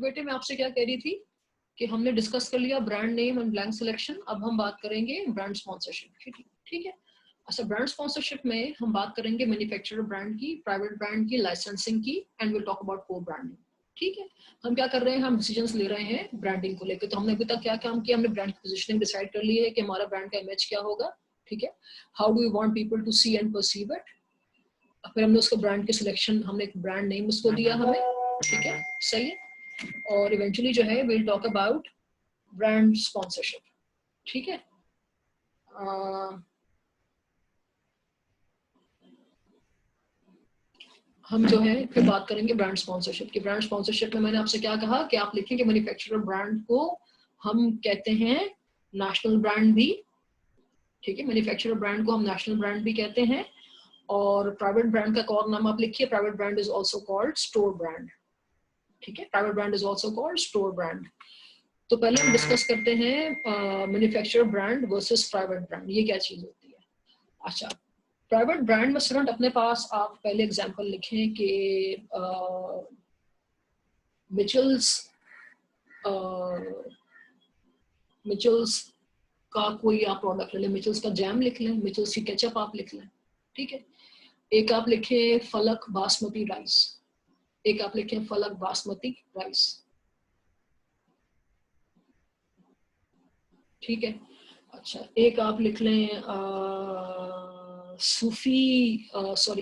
बेटे मैं आपसे क्या कह रही थी कि हमने डिस्कस कर लिया brand name and blank selection, अब हम बात करेंगे ब्रांड स्पॉन्सरशिप की। ठीक है, अच्छा ब्रांड स्पॉन्सरशिप में हम बात करेंगे मैन्युफैक्चरर ब्रांड की, प्राइवेट ब्रांड की, लाइसेंसिंग की, एंड विल टॉक अबाउट को ब्रांडिंग। ठीक है, हम क्या कर रहे हैं, हम डिसीजंस ले रहे हैं ब्रांडिंग को लेकर। तो हमने अभी तक क्या काम किया, हमने ब्रांड की पोजीशनिंग डिसाइड कर ली है कि हमारा ब्रांड का इमेज क्या होगा। ठीक है, how do we want people to see and perceive it. फिर हमने उसका ब्रांड की सिलेक्शन, हमने एक ब्रांड नेम उसको दिया हमें। ठीक है, सही है। और इवेंचुअली जो है will talk about brand sponsorship. ठीक है, हम जो है फिर बात करेंगे ब्रांड स्पॉन्सरशिप की। ब्रांड स्पॉन्सरशिप में मैंने आपसे क्या कहा कि आप लिखेंगे मैन्युफैक्चरर ब्रांड को हम कहते हैं नेशनल ब्रांड भी। ठीक है, मैन्युफैक्चरर ब्रांड को हम नेशनल ब्रांड भी कहते हैं। और प्राइवेट ब्रांड का एक और नाम आप लिखिए, private brand is also called store brand. ठीक है, private brand is also called store brand. तो पहले हम डिस्कस करते हैं manufacturer brand versus private brand, ये क्या चीज होती है। अच्छा, प्राइवेट ब्रांड में स्टूडेंट अपने पास आप पहले एग्जांपल लिखें कि मिचल्स का कोई आप प्रोडक्ट ले लें, मिचल्स का जैम लिख लें, मिचल्स की केचप आप लिख लें। ठीक है, एक आप लिखें फलक बासमती राइस, एक आप लिखें फलक बासमती राइस। ठीक है, अच्छा एक आप लिख लें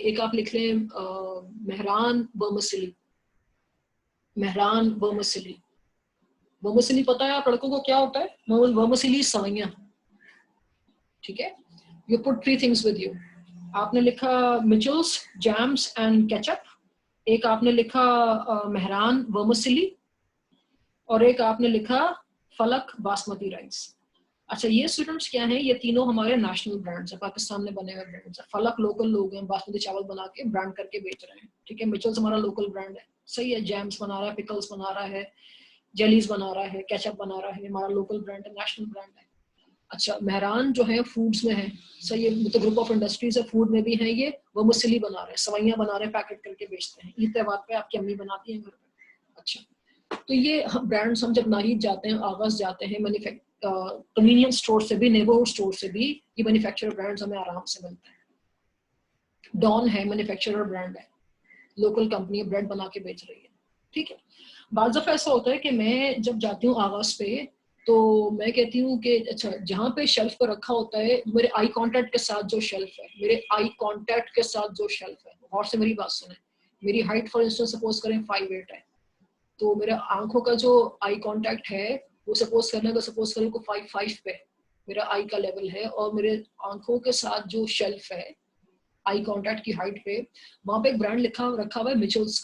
एक आप लिख लें Mehran vermicelli. Mehran vermicelli, vermicelli पता है आप लड़कों को क्या होता है? वर्मिसेली सवैयां। ठीक है, you put 3 things with you. आपने लिखा मिचल्स जैम्स एंड केचप, एक आपने लिखा मेहरान वर्मिसेली, और एक आपने लिखा फलक बासमती राइस। अच्छा, ये स्टूडेंट्स क्या हैं, ये तीनों हमारे नेशनल ब्रांड्स हैं, पाकिस्तान में बने हुए ब्रांड्स हैं। फलक लोकल लोग हैं, बासमती चावल बना के ब्रांड करके बेच रहे हैं। ठीक है, मिचल्स हमारा लोकल ब्रांड है, सही है, जैम्स बना रहा है, पिकल्स बना रहा है, जेलीज बना रहा है, केचप बना रहा है, हमारा लोकल ब्रांड है, नेशनल ब्रांड है। अच्छा, मेहरान जो है फूड्स में है, सही है, तो ग्रुप ऑफ इंडस्ट्रीज है, फूड में भी है ये, वो मुसली बना रहे हैं, सवैयां बना रहे हैं, पैकेट करके बेचते हैं, ईद त्योहार पे आपकी अम्मी बनाती है घर पे। अच्छा, तो ये ब्रांड्स हम जब नाहिद जाते हैं, आगाज जाते हैं, कन्वीनियंस स्टोर से भी, नेबरहुड स्टोर से भी ये मैन्युफैक्चरर ब्रांड्स हमें आराम से मिलते हैं। डॉन है, मैन्युफैक्चरर ब्रांड है, लोकल कंपनी ब्रेड बना के बेच रही है। ठीक है, बाद दफा ऐसा होता है कि मैं जब जाती हूँ आगाज पे, तो मैं कहती हूँ कि अच्छा जहाँ पे शेल्फ पर रखा होता है, मेरे आई कांटेक्ट के साथ जो शेल्फ है, मेरे आई कांटेक्ट के साथ जो शेल्फ है, और से मेरी बात सुने, मेरी हाइट फॉर इंस्टेंस सपोज करें 5'8" है, तो मेरे आंखों का जो आई कांटेक्ट है वो सपोज करें को 5'5" पे मेरा आई का लेवल है, और मेरे आंखों के साथ जो शेल्फ है आई कांटेक्ट की हाइट पे, वहां पे एक ब्रांड रखा हुआ है मिचल्स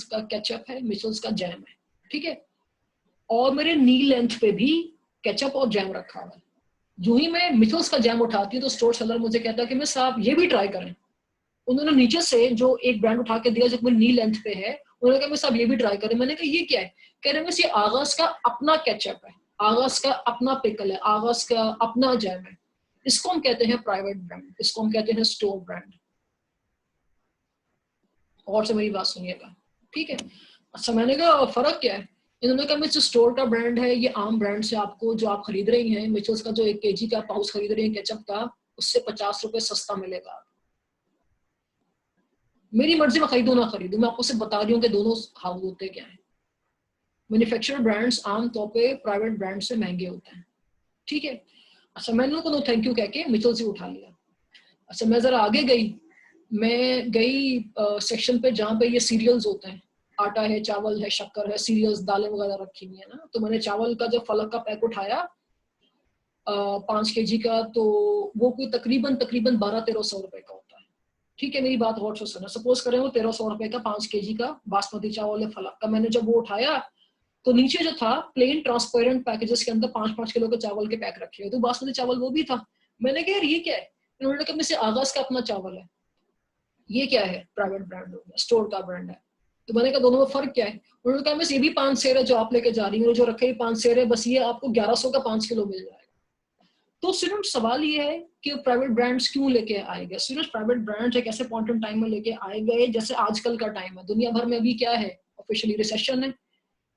का केचप है, मिचल्स का जैम है। ठीक है, और मेरे नी लेंथ पे भी केचप और जैम रखा हुआ है। जो ही मैं मिचल्स का जैम उठाती हूँ तो स्टोर सेलर मुझे कहता है कि मैं साहब ये भी ट्राई करें। उन्होंने नीचे से जो एक ब्रांड उठा के दिया जो मेरी नी लेंथ पे है, उन्होंने कहा मैं साहब ये भी ट्राई करें। मैंने कहा ये क्या है? कह रहे हैं ये आगाज का अपना केचप है, आगाज का अपना पिकल है, आगाज का अपना जैम है, इसको हम कहते हैं प्राइवेट ब्रांड, इसको हम कहते हैं स्टोर ब्रांड। और से मेरी बात सुनिएगा, ठीक है। अच्छा, मैंने कहा फर्क क्या है? इन्होंने कहा मिचल्स स्टोर का ब्रांड है, ये आम ब्रांड से आपको जो आप खरीद रही हैं, मिचल्स का जो 1 kg का पाउच खरीद रही हैं केचप का, उससे 50 रुपए सस्ता मिलेगा। मेरी मर्जी में खरीदूं ना खरीदूं, मैं आपको सिर्फ बता रही हूँ कि दोनों हाउ होते क्या है। मैन्युफैक्चरर ब्रांड्स आमतौर पे प्राइवेट ब्रांड से महंगे होते हैं। ठीक है, अच्छा मैंने उनको नो थैंक यू कह के मिचल्स ही उठा लिया। अच्छा, मैं जरा आगे गई, मैं गई सेक्शन पे जहाँ पे ये सीरियल्स होते हैं, आटा है, चावल है, शक्कर है, सीरियल्स, दालें वगैरह रखी हुई है ना। तो मैंने चावल का जब फलक का पैक उठाया 5 kg का, तो वो कोई तकरीबन 1200-1300 रुपए का होता है। ठीक है, मेरी बात गौर से सुना, सपोज करें वो 1300 रुपए का 5 kg का बासमती चावल है फलक का। मैंने जब वो उठाया तो नीचे जो था प्लेन ट्रांसपेरेंट पैकेजेस के अंदर 5-5 किलो के चावल के पैक रखे हुए, तो बासमती चावल वो भी था। मैंने कहा यार ये क्या है? इन्होंने कहा मुझसे आगाज का अपना चावल है। ये क्या है? प्राइवेट ब्रांड हो गया, स्टोर का ब्रांड है। तो मैंने कहा दोनों में फर्क क्या है? उन्होंने कहा बस ये भी 5 सेर है जो आप लेके जा रही हो, जो रखे 5 सेर है, बस ये आपको 1100 का 5 किलो मिल जाएगा। तो स्टूडेंट सवाल ये है कि प्राइवेट ब्रांड्स क्यों लेके आए गए? स्टूडेंट प्राइवेट ब्रांड्स एक ऐसे पॉइंट इन टाइम में लेके आए गए जैसे आजकल का टाइम है, दुनिया भर में अभी क्या है, ऑफिशियली रिसेशन है,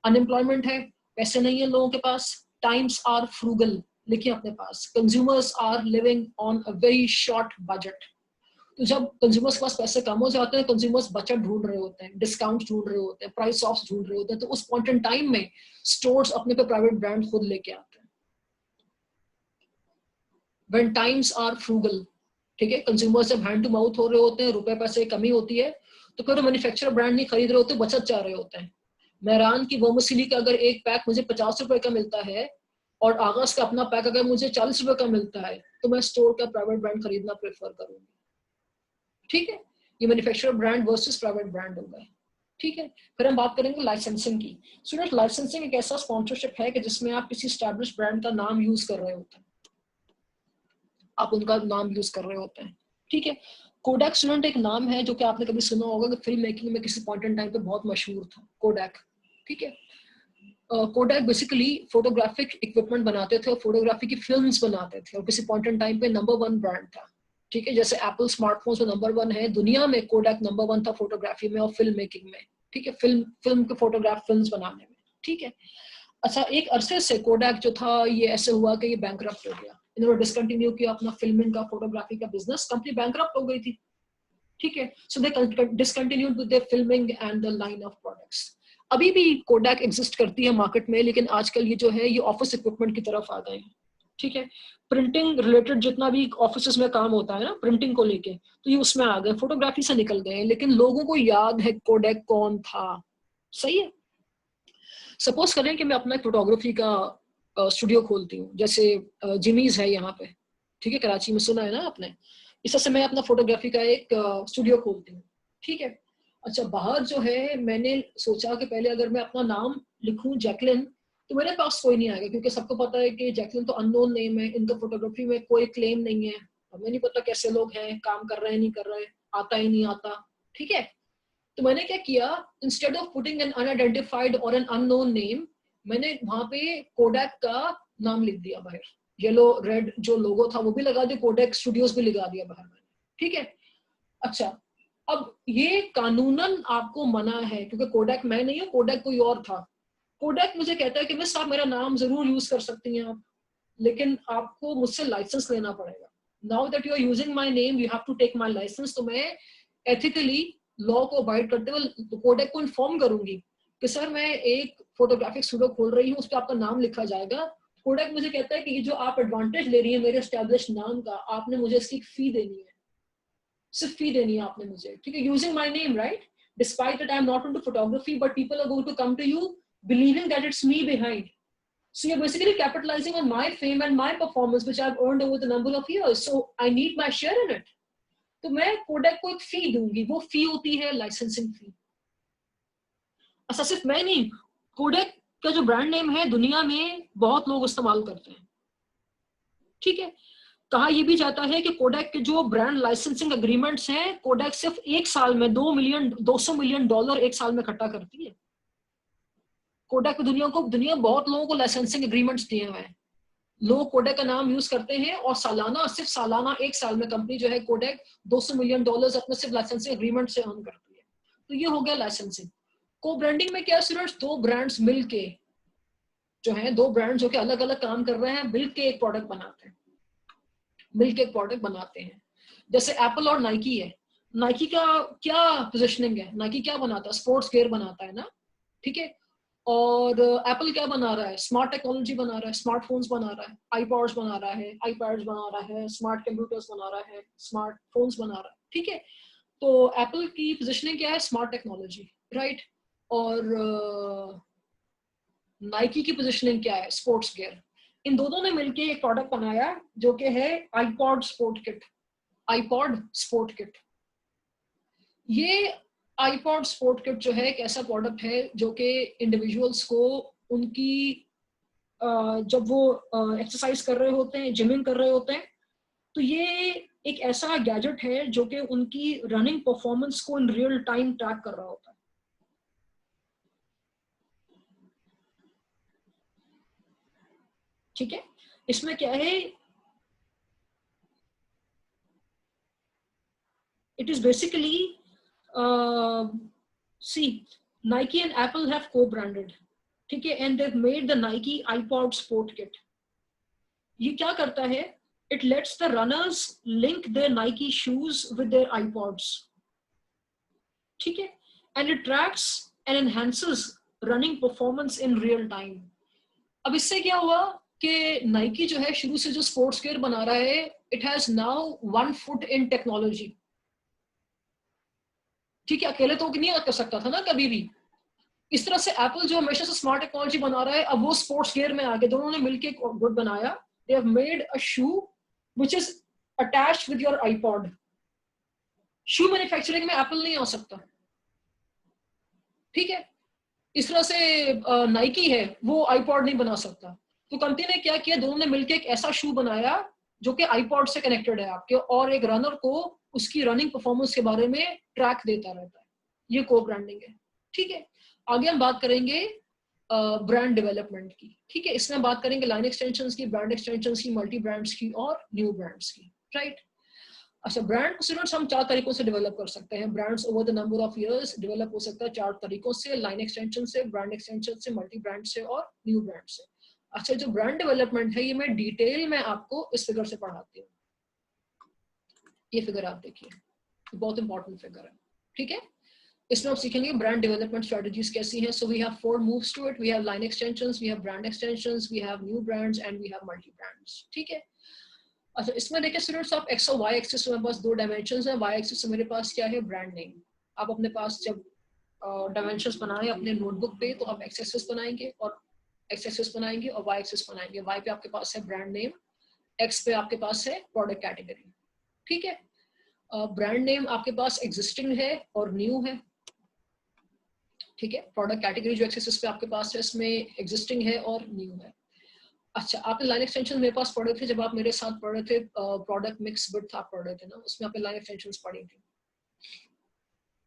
अनएम्प्लॉयमेंट है, पैसे नहीं है लोगों के पास, टाइम्स आर फ्रूगल लिखिए अपने पास, consumers are living on a very short budget. तो जब कंज्यूमर्स के पास पैसे कम हो जाते हैं, कंज्यूमर्स बचत ढूंढ रहे होते हैं, डिस्काउंट ढूंढ रहे होते हैं, प्राइस ऑफ्स ढूंढ रहे होते हैं, तो उस पॉइंट इन टाइम में स्टोर्स अपने पे प्राइवेट ब्रांड खुद लेके आते हैं। व्हेन टाइम्स आर फ्रूगल, ठीक है, कंज्यूमर्स जब हैंड टू माउथ हो रहे होते हैं, रुपए पैसे की कमी होती है, तो फिर मैन्युफैक्चरर ब्रांड नहीं खरीद रहे होते, बचत चाह रहे होते हैं। मेहरान की वर्मिसेली का अगर एक पैक मुझे 50 रुपए का मिलता है और आगास का अपना पैक अगर मुझे 40 रुपए का मिलता है, तो मैं स्टोर का प्राइवेट ब्रांड खरीदना प्रेफर करूंगी। ठीक है, ये manufacturer brand versus private brand होगा। ठीक है, फिर हम बात करेंगे लाइसेंसिंग की। स्टूडेंट, लाइसेंसिंग एक ऐसा स्पॉन्सरशिप है कि जिसमें आप किसी एस्टैब्लिश ब्रांड का नाम यूज कर रहे होते हैं, आप उनका नाम यूज कर रहे होते हैं। ठीक है, कोडैक स्टूडेंट एक नाम है जो कि आपने कभी सुना होगा कि फिल्म मेकिंग में किसी पॉइंट इन टाइम पे बहुत मशहूर था, कोडैक। ठीक है, कोडैक बेसिकली फोटोग्राफिक इक्विपमेंट बनाते थे और फोटोग्राफी की फिल्म्स बनाते थे और किसी पॉइंट इन टाइम पे नंबर 1 ब्रांड था। ठीक है, जैसे एप्पल स्मार्टफोन में नंबर 1 है, दुनिया में कोडैक नंबर 1 था फोटोग्राफी में और फिल्म मेकिंग में। ठीक है, फिल्म के फोटोग्राफ फिल्म्स बनाने में। ठीक है, अच्छा, एक अरसे से कोडैक जो था ये ऐसे हुआ कि ये बैंकरप्ट हो गया, इन्होंने डिसकंटिन्यू किया अपना फिल्मिंग का, फोटोग्राफी का बिजनेस, कंपनी बैंकरप्ट हो गई थी। ठीक है, so they discontinued with their filming and the line of products. अभी भी कोडैक एग्जिस्ट करती है मार्केट में, लेकिन आजकल ये जो है ये ऑफिस इक्विपमेंट की तरफ आ गए हैं। ठीक है, प्रिंटिंग रिलेटेड जितना भी ऑफिस में काम होता है ना प्रिंटिंग को लेके, तो ये उसमें आ गए, फोटोग्राफी से निकल गए हैं, लेकिन लोगों को याद है कोडैक कौन था। सही है, सपोज करें कि मैं अपना फोटोग्राफी का स्टूडियो खोलती हूँ, जैसे जिमीज है यहाँ पे, ठीक है, कराची में, सुना है ना आपने। इस तरह से मैं अपना फोटोग्राफी का एक स्टूडियो खोलती हूँ। ठीक है, अच्छा, बाहर जो है मैंने सोचा कि पहले अगर मैं अपना नाम लिखूं जैकलिन, तो मेरे पास कोई नहीं आएगा, क्योंकि सबको पता है कि जैकलिन तो अननोन नेम है, इनका फोटोग्राफी में कोई क्लेम नहीं है, हमें नहीं पता कैसे लोग हैं, काम कर रहे हैं नहीं कर रहे, आता ही नहीं आता। ठीक है, तो मैंने क्या किया, instead of putting an unidentified और एन अननोन नेम, मैंने वहां पे कोडैक का नाम लिख दिया बाहर, येलो रेड जो लोगो था वो भी लगा दिया, कोडैक स्टूडियोज भी लगा दिया बाहर मैंने। ठीक है, अच्छा, अब ये कानूनन आपको मना है, क्योंकि कोडैक मैं नहीं हूं, कोडैक कोई और था। कोडैक मुझे कहता है कि मिस आप मेरा नाम जरूर यूज कर सकती हैं आप, लेकिन आपको मुझसे लाइसेंस लेना पड़ेगा। Now that you are using my name you have to take my license. तो मैं एथिकली लॉ को अवॉइड करते हुए कोडैक को इन्फॉर्म करूंगी कि सर मैं एक फोटोग्राफिक स्टूडियो खोल रही हूँ, उस पर आपका नाम लिखा जाएगा। कोडैक मुझे कहता है कि ये जो आप एडवांटेज ले रही है मेरे एस्टैब्लिश नाम का, आपने मुझे इसकी फी देनी है, सिर्फ फी देनी है आपने मुझे। ठीक है, using my name, right, despite that I am not into photography, but people are going to come to you believing that it's me behind. So you're basically capitalizing on my fame and my performance, which I've earned over the number of years. So I need my share in it. तो मैं Kodak को एक फी दूंगी, वो फी होती है licensing फी। ऐसा सिर्फ मैं नहीं, कोडैक का जो ब्रांड नेम है दुनिया में बहुत लोग इस्तेमाल करते हैं। ठीक है, कहा यह भी जाता है कि कोडैक के जो ब्रांड लाइसेंसिंग एग्रीमेंट्स हैं, कोडैक सिर्फ एक साल में $200 मिलियन एक साल में इकट्ठा करती है। कोडैक दुनिया बहुत लोगों को लाइसेंसिंग एग्रीमेंट्स दिए हुए हैं, लोग कोडैक का नाम यूज करते हैं और सिर्फ सालाना एक साल में कंपनी जो है कोडैक $200 मिलियन अपने सिर्फ लाइसेंसिंग एग्रीमेंट से अर्न करती है। तो ये हो गया लाइसेंसिंग। को ब्रांडिंग में क्या सिर्फ दो ब्रांड्स मिलके जो है, दो ब्रांड्स जो कि अलग अलग काम कर रहे हैं, मिलके एक प्रोडक्ट बनाते हैं। जैसे एप्पल और नाइकी है, नाइकी का क्या पोजिशनिंग है, नाइकी क्या बनाता है, स्पोर्ट्स गियर बनाता है ना। ठीक है, और एप्पल क्या बना रहा है, स्मार्ट टेक्नोलॉजी बना रहा है, स्मार्टफोन्स बना रहा है, आईपॉड्स बना रहा है, आईपैड्स बना रहा है, स्मार्ट कंप्यूटर्स बना रहा है, स्मार्टफोन्स बना रहा है। ठीक है, तो एप्पल की पोजीशनिंग क्या है, स्मार्ट टेक्नोलॉजी, राइट, और नाइकी की पोजीशनिंग क्या है, स्पोर्ट्स गियर। इन दोनों ने मिलकर एक प्रोडक्ट बनाया जो कि है आईपॉड स्पोर्ट किट। ये आईपॉड स्पोर्ट किट जो है एक ऐसा प्रोडक्ट है जो कि इंडिविजुअल्स को उनकी जब वो एक्सरसाइज कर रहे होते हैं, जिमिंग कर रहे होते हैं, तो ये एक ऐसा गैजेट है जो कि उनकी रनिंग परफॉर्मेंस को इन रियल टाइम ट्रैक कर रहा होता है। ठीक है, इसमें क्या है, it is basically see, Nike and Apple have co-branded, ठीक है, and they made the Nike iPod sport kit. ये क्या करता है, it lets the runners link their Nike shoes with their iPods, ठीक है, and it tracks and enhances running performance in real time. अब इससे क्या हुआ कि नाइकी जो है शुरू से जो स्पोर्ट्स गियर बना रहा है, it has now 1 foot in technology. ठीक है, अकेले तो नहीं कर सकता था ना कभी भी। इस तरह से एप्पल जो हमेशा से स्मार्ट टेक्नोलॉजी बना रहा है, अब वो स्पोर्ट्स गियर में आ गए, दोनों ने मिलकर एक गुड बनाया। They have made a shoe which is attached with your iPod. Shoe manufacturing में एप्पल नहीं आ सकता, ठीक है। इस तरह से नाइकी है वो आईपॉड नहीं बना सकता, तो कंपनी ने क्या किया, दोनों ने मिलकर एक ऐसा शू बनाया जो कि आईपॉड से कनेक्टेड है आपके, और एक रनर को उसकी रनिंग परफॉर्मेंस के बारे में ट्रैक देता रहता है। ये को ब्रांडिंग है, ठीक है। आगे हम बात करेंगे ब्रांड डेवलपमेंट की, ठीक है। इसमें बात करेंगे लाइन एक्सटेंशंस की, ब्रांड एक्सटेंशंस की, मल्टी ब्रांड्स की और न्यू ब्रांड्स की, राइट। अच्छा, ब्रांड को स्टूडेंट्स हम 4 तरीकों से डेवलप कर सकते हैं। Brands over the number of years develop हो सकता है 4 तरीकों से, लाइन एक्सटेंशन से, ब्रांड एक्सटेंशन से, मल्टी ब्रांड से और न्यू ब्रांड से। अच्छा, जो ब्रांड डेवलपमेंट है ये मैं डिटेल में आपको इस फिगर से पढ़ाती हूँ। ये फिगर आप देखिए, बहुत इंपॉर्टेंट फिगर है, ठीक है। इसमें आप सीखेंगे ब्रांड डेवलपमेंट स्ट्रेटजीज कैसी हैं। So we have 4 moves to it. We have line extensions, we have brand extensions, we have new brands and we have multi brands, ठीक है। अच्छा, इसमें देखिए स्टूडेंट्स, आप एक्स और वाई एक्सिस में पास 2 डायमेंशंस है। वाई एक्सिस से मेरे पास क्या है, ब्रांड नेम। आप अपने पास जब डायमेंशंस बनाए अपने नोटबुक पे, तो आप एक्स एक्सिस बनाएंगे और एक्स एक्सिस बनाएंगे और वाई एक्सिस बनाएंगे। वाई पे आपके पास है ब्रांड नेम, एक्स पे आपके पास है प्रोडक्ट कैटेगरी, ठीक है। ब्रांड नेम आपके पास एग्जिस्टिंग है और न्यू है, ठीक है। प्रोडक्ट कैटेगरी जो एक्स एक्सिस पे आपके पास है, इसमें एग्जिस्टिंग है और न्यू है। अच्छा, आपने लाइन एक्सटेंशन मेरे पास पढ़े थे जब आप मेरे साथ पढ़ रहे थे, प्रोडक्ट मिक्स विड्थ आप पढ़ रहे थे ना, उसमें आपने लाइन एक्सटेंशंस पढ़ी थी,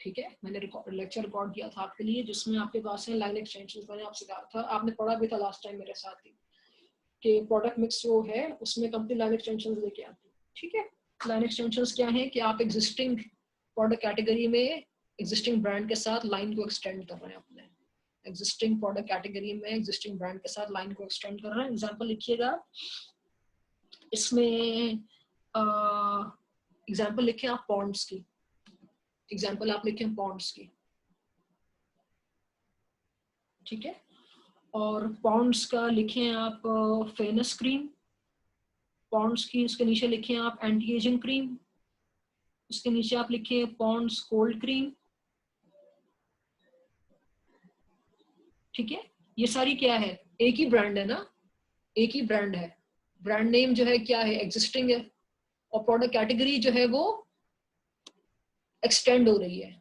ठीक है। मैंने लेक्चर रिकॉर्ड किया था आपके लिए जिसमें आपके पास है लाइन एक्सटेंशंस। मैंने आपसे कहा था, आपने पढ़ा भी था लास्ट टाइम मेरे साथ ही, कि प्रोडक्ट मिक्स जो है उसमें कंपनी लाइन एक्सटेंशंस लेके आती है, ठीक है। लाइन एक्सटेंशंस क्या है कि आप एग्जिस्टिंग प्रोडक्ट कैटेगरी में एग्जिस्टिंग ब्रांड के साथ लाइन को एक्सटेंड कर रहे हैं। अपने एग्जिस्टिंग प्रोडक्ट कैटेगरी में एग्जिस्टिंग ब्रांड के साथ लाइन को एक्सटेंड कर रहे हैं। एग्जांपल लिखिएगा, इसमें एग्जांपल लिखें आप पॉन्ड्स की, एग्जांपल आप लिखें पॉन्ड्स की, ठीक है। और पॉन्ड्स का लिखें आप फेयरनेस क्रीम, पॉन्ड्स की उसके नीचे लिखें आप एंटी एजिंग क्रीम, उसके नीचे आप लिखिए पॉन्ड्स कोल्ड क्रीम, ठीक है। ये सारी क्या है, एक ही ब्रांड है ना, एक ही ब्रांड है। ब्रांड नेम जो है क्या है, एग्जिस्टिंग है, और प्रोडक्ट कैटेगरी जो है वो एक्सटेंड हो रही है।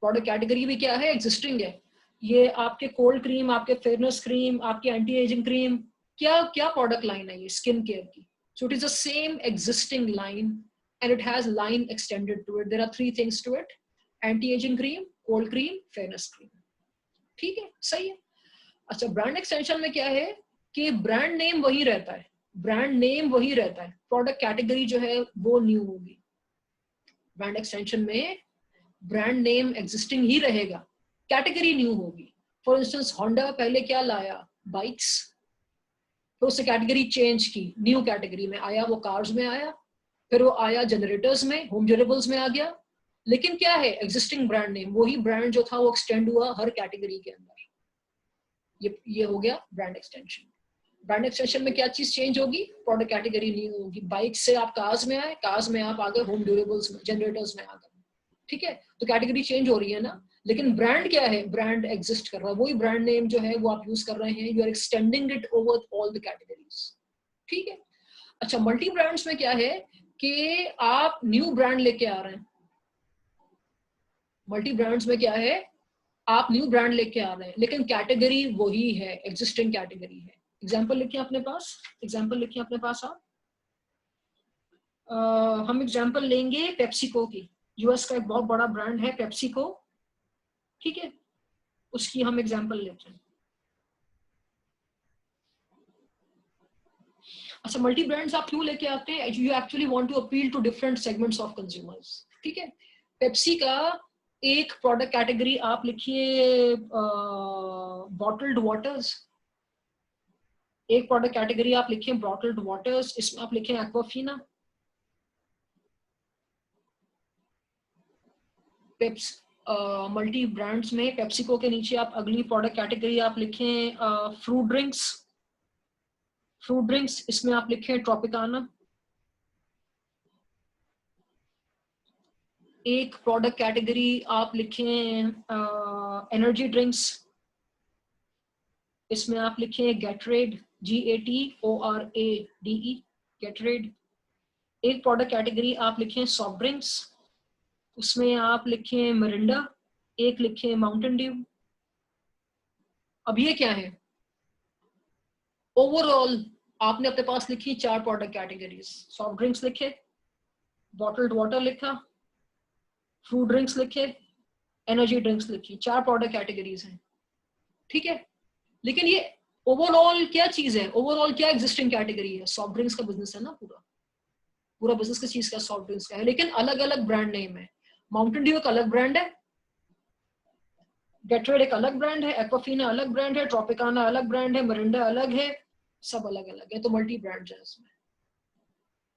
प्रोडक्ट कैटेगरी भी क्या है, एग्जिस्टिंग है। ये आपके कोल्ड क्रीम, आपके फेयरनेस क्रीम, आपके एंटी एजिंग क्रीम, क्या क्या प्रोडक्ट लाइन है ये, स्किन केयर की। So it is the same existing line and it has line extended to it. There are 3 things to it, anti ageing cream, cold cream, fairness cream, ठीक है, सही है। अच्छा, ब्रांड एक्सटेंशन में क्या है कि ब्रांड नेम वही रहता है, ब्रांड नेम वही रहता है, प्रोडक्ट कैटेगरी जो है वो न्यू होगी। ब्रांड एक्सटेंशन में ब्रांड नेम एग्जिस्टिंग ही रहेगा, कैटेगरी न्यू होगी। फॉर इंस्टेंस होंडा पहले क्या लाया, बाइक्स, तो उससे कैटेगरी चेंज की, न्यू कैटेगरी में आया, वो कार्स में आया, फिर वो आया जनरेटर्स में, होम ड्यूरेबल्स में आ गया, लेकिन क्या है, एग्जिस्टिंग ब्रांड नेम, वही ब्रांड जो था वो एक्सटेंड हुआ हर कैटेगरी के अंदर। ये हो गया ब्रांड एक्सटेंशन। ब्रांड एक्सटेंशन में क्या चीज चेंज होगी, प्रोडक्ट कैटेगरी न्यू होगी। बाइक से आप कार्स में आए, कार्स में आप आ गए होम ड्यूरेबल्स में, जनरेटर्स में आ गए, ठीक है। तो कैटेगरी चेंज हो रही है ना, लेकिन ब्रांड क्या है, ब्रांड एग्जिस्ट कर रहा है, वही ब्रांड नेम जो है वो आप यूज कर रहे हैं, you are extending it over all the categories, ठीक है। अच्छा, मल्टी ब्रांड्स में क्या है कि आप न्यू ब्रांड लेके आ रहे हैं। मल्टी ब्रांड्स में क्या है, आप न्यू ब्रांड लेके आ रहे हैं लेकिन कैटेगरी वही है, एग्जिस्टिंग कैटेगरी है। एग्जांपल लिखिए अपने पास, एग्जांपल लिखिए अपने पास आप। हम एग्जांपल लेंगे पेप्सिको की, यूएस का एक बहुत बड़ा ब्रांड है पेप्सिको, ठीक है, उसकी हम एग्जांपल लेते हैं। अच्छा, मल्टी ब्रांड्स आप क्यों लेके आते हैं, you actually want to appeal to different segments of consumers, ठीक है। पेप्सी का एक प्रोडक्ट कैटेगरी आप लिखिए बॉटल्ड वाटर्स, एक प्रोडक्ट कैटेगरी आप लिखिए बॉटल्ड वाटर्स, इसमें आप लिखें एक्वाफिना, पेप्स मल्टी ब्रांड्स में पेप्सिको के नीचे आप अगली प्रोडक्ट कैटेगरी आप लिखें फ्रूट ड्रिंक्स, फ्रूट ड्रिंक्स इसमें आप लिखें ट्रॉपिकाना। एक प्रोडक्ट कैटेगरी आप लिखें एनर्जी ड्रिंक्स, इसमें आप लिखें गेटरेड, GATORADE, गेटरेड। एक प्रोडक्ट कैटेगरी आप लिखें सॉफ्ट ड्रिंक्स, उसमें आप लिखें मिरिंडा, एक लिखें माउंटेन ड्यू। अब ये क्या है, ओवरऑल आपने अपने पास लिखी 4 प्रोडक्ट कैटेगरीज, सॉफ्ट ड्रिंक्स लिखे, बॉटल्ड वाटर लिखा, फ्रूट ड्रिंक्स लिखे, एनर्जी ड्रिंक्स लिखी, 4 प्रोडक्ट कैटेगरीज हैं, ठीक है। लेकिन ये ओवरऑल क्या चीज है, ओवरऑल क्या एग्जिस्टिंग कैटेगरी है, सॉफ्ट ड्रिंक्स का बिजनेस है ना, पूरा पूरा बिजनेस किस चीज का, सॉफ्ट ड्रिंक्स का है, लेकिन अलग अलग ब्रांड नेम है। माउंटेन ड्यू एक अलग ब्रांड है, गेटरेड एक अलग ब्रांड है, एक्वाफिना अलग ब्रांड है, ट्रॉपिकाना अलग ब्रांड है, मिरिंडा अलग है, सब अलग अलग है, तो मल्टी ब्रांड है इसमें,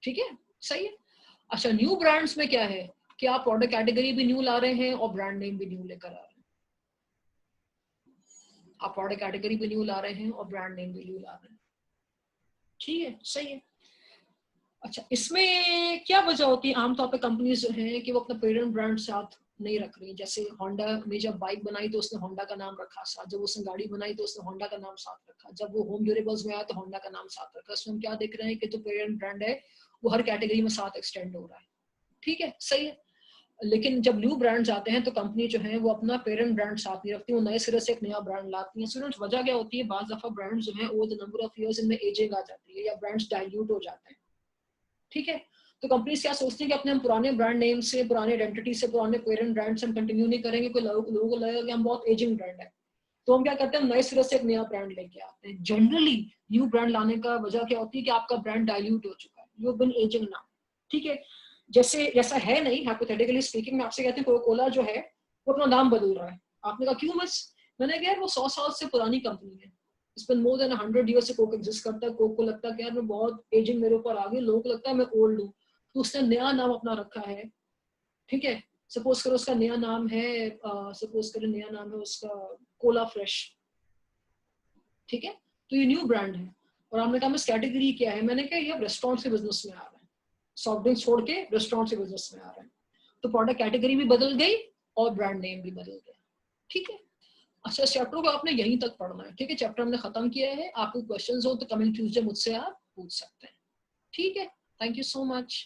ठीक है, सही है। अच्छा, न्यू ब्रांड्स में क्या है कि आप प्रोडक्ट कैटेगरी भी न्यू ला रहे हैं और ब्रांड नेम भी न्यू लेकर आ रहे हैं, आप प्रोडक्ट कैटेगरी भी न्यू ला रहे हैं और ब्रांड नेम भी न्यू ला रहे हैं, ठीक है, सही है। अच्छा, इसमें क्या वजह होती है, आमतौर पे कंपनीज जो हैं कि वो अपना पेरेंट ब्रांड साथ नहीं रख रही। जैसे होंडा ने जब बाइक बनाई तो उसने होंडा का नाम रखा साथ, जब उसने गाड़ी बनाई तो उसने होंडा का नाम साथ रखा, जब वो होम ड्यूरेबल्स में आया तो होंडा का नाम साथ रखा। इसमें हम क्या देख रहे हैं कि जो पेरेंट ब्रांड है वो हर कैटेगरी में साथ एक्सटेंड हो रहा है, ठीक है, सही है। लेकिन जब न्यू ब्रांड्स आते हैं तो कंपनी जो है वो अपना पेरेंट ब्रांड साथ नहीं रखती, वो नए सिरे से एक नया ब्रांड लाती है। स्टूडेंट्स, वजह क्या होती है, बाज दफा ब्रांड्स जो है over the number of years इनमें एजिंग आ जाती है या ब्रांड्स डाइल्यूट हो जाते हैं, ठीक है। तो कंपनीज क्या सोचती है कि अपने हम पुराने ब्रांड नेम से, पुराने आइडेंटिटी से, पुराने पेरेंट ब्रांड से हम कंटिन्यू नहीं करेंगे, कोई लोगों को लगेगा कि हम बहुत एजिंग ब्रांड है, तो हम क्या करते हैं, नए सिरे से एक नया ब्रांड लेके आते हैं। जनरली न्यू ब्रांड लाने का वजह क्या होती है कि आपका ब्रांड डाइल्यूट हो चुका है, you have been ageing now, ठीक है। जैसे ऐसा है नहीं, हाइपोथेटिकली स्पीकिंग, मैं आपसे कहती हूँ कोका कोला जो है वो अपना नाम बदल रहा है, आपने कहा क्यों बस, मैंने कहा वो 100 साल से पुरानी कंपनी है, इस पर मोर देन 100 ईयर से कोक एग्जिस्ट करता है, कोक को लगता है कि यार मैं बहुत एजिंग मेरे ऊपर आ गई, लोगों को लगता है मैं ओल्ड हूँ, तो उसने नया नाम अपना रखा है, ठीक है। सपोज करो उसका नया नाम है, सपोज करो नया नाम है उसका कोला फ्रेश, ठीक है, तो ये न्यू ब्रांड है। और आपने कहा इस कैटेगरी क्या है, मैंने कहा ये रेस्टोरेंट से बिजनेस में आ रहा है, सॉफ्ट ड्रिंक छोड़ के रेस्टोरेंट से बिजनेस में आ रहा है, तो प्रोडक्ट कैटेगरी भी बदल गई और ब्रांड नेम भी बदल गया, ठीक है। अच्छा, इस चैप्टर को आपने यहीं तक पढ़ना है, ठीक है, चैप्टर हमने खत्म किया है। आपको क्वेश्चंस हो तो कमिंग ट्यूसडे मुझसे आप पूछ सकते हैं, ठीक है। Thank you so much.